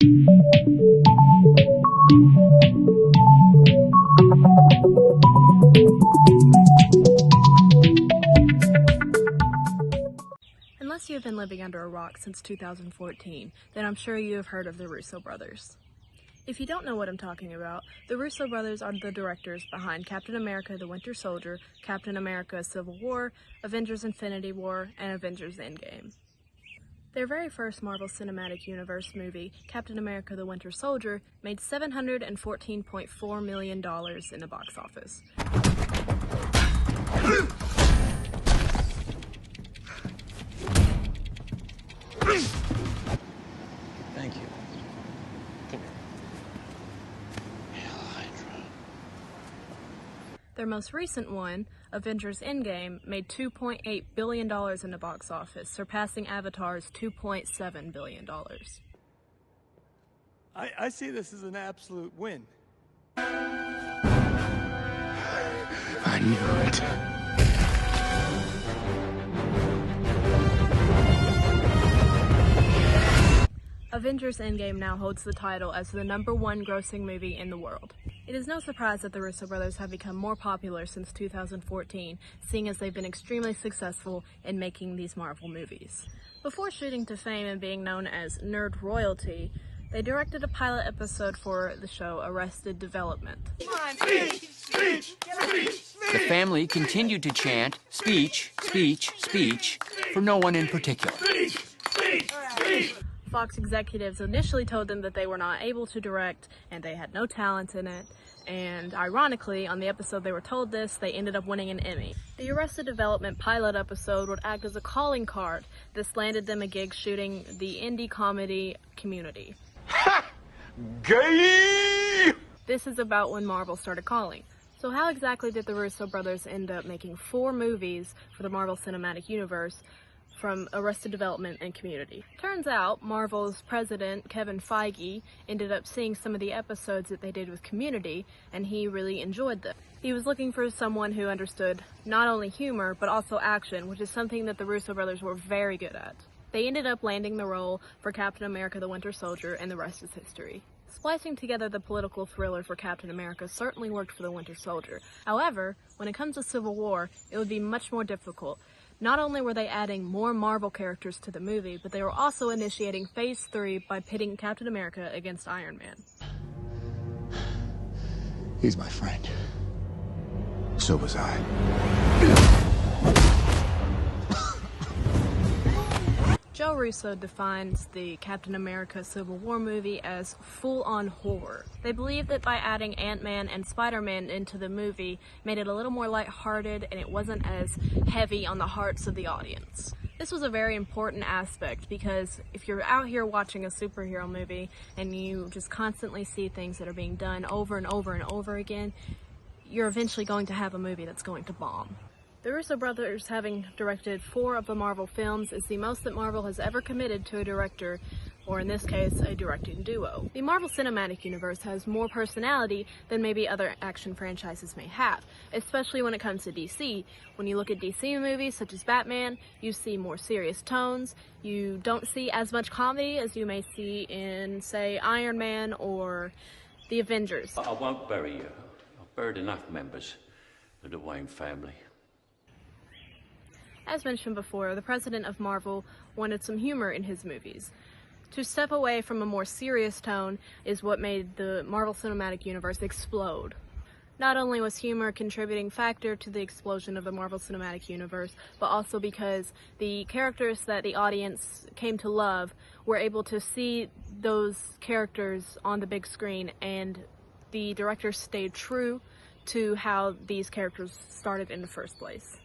Unless you have been living under a rock since 2014, then I'm sure you have heard of the Russo Brothers. If you don't know what I'm talking about, the Russo Brothers are the directors behind Captain America the Winter Soldier, Captain America Civil War, Avengers Infinity War, and Avengers Endgame. Their very first Marvel Cinematic Universe movie, Captain America the Winter Soldier, made $714.4 million in the box office. Thank you. Come here. Hail Hydra. Their most recent one, Avengers Endgame, made $2.8 billion in the box office, surpassing Avatar's $2.7 billion. I see this as an absolute win. I knew it. Avengers Endgame now holds the title as the #1 grossing movie in the world. It is no surprise that the Russo brothers have become more popular since 2014, seeing as they've been extremely successful in making these Marvel movies. Before shooting to fame and being known as nerd royalty, they directed a pilot episode for the show Arrested Development. The family continued to chant, "Speech, speech, speech," for no one in particular. Fox executives initially told them that they were not able to direct and they had no talent in it, and ironically, on the episode they were told this, they ended up winning an Emmy. The Arrested Development pilot episode would act as a calling card. This landed them a gig shooting the indie comedy Community. Ha! Gay! This is about when Marvel started calling. So how exactly did the Russo brothers end up making 4 movies for the Marvel Cinematic Universe from Arrested Development and Community? Turns out, Marvel's president, Kevin Feige, ended up seeing some of the episodes that they did with Community, and he really enjoyed them. He was looking for someone who understood not only humor, but also action, which is something that the Russo brothers were very good at. They ended up landing the role for Captain America the Winter Soldier, and the rest is history. Splicing together the political thriller for Captain America certainly worked for the Winter Soldier. However, when it comes to Civil War, it would be much more difficult. Not only were they adding more Marvel characters to the movie, but they were also initiating Phase 3 by pitting Captain America against Iron Man. He's my friend. So was I. Joe Russo defines the Captain America Civil War movie as full-on horror. They believe that by adding Ant-Man and Spider-Man into the movie made it a little more lighthearted and it wasn't as heavy on the hearts of the audience. This was a very important aspect because if you're out here watching a superhero movie and you just constantly see things that are being done over and over and over again, you're eventually going to have a movie that's going to bomb. The Russo brothers, having directed 4 of the Marvel films, is the most that Marvel has ever committed to a director, or in this case, a directing duo. The Marvel Cinematic Universe has more personality than maybe other action franchises may have, especially when it comes to DC. When you look at DC movies such as Batman, you see more serious tones. You don't see as much comedy as you may see in, say, Iron Man or the Avengers. I won't bury you. I've buried enough members of the Wayne family. As mentioned before, the president of Marvel wanted some humor in his movies. To step away from a more serious tone is what made the Marvel Cinematic Universe explode. Not only was humor a contributing factor to the explosion of the Marvel Cinematic Universe, but also because the characters that the audience came to love were able to see those characters on the big screen, and the directors stayed true to how these characters started in the first place.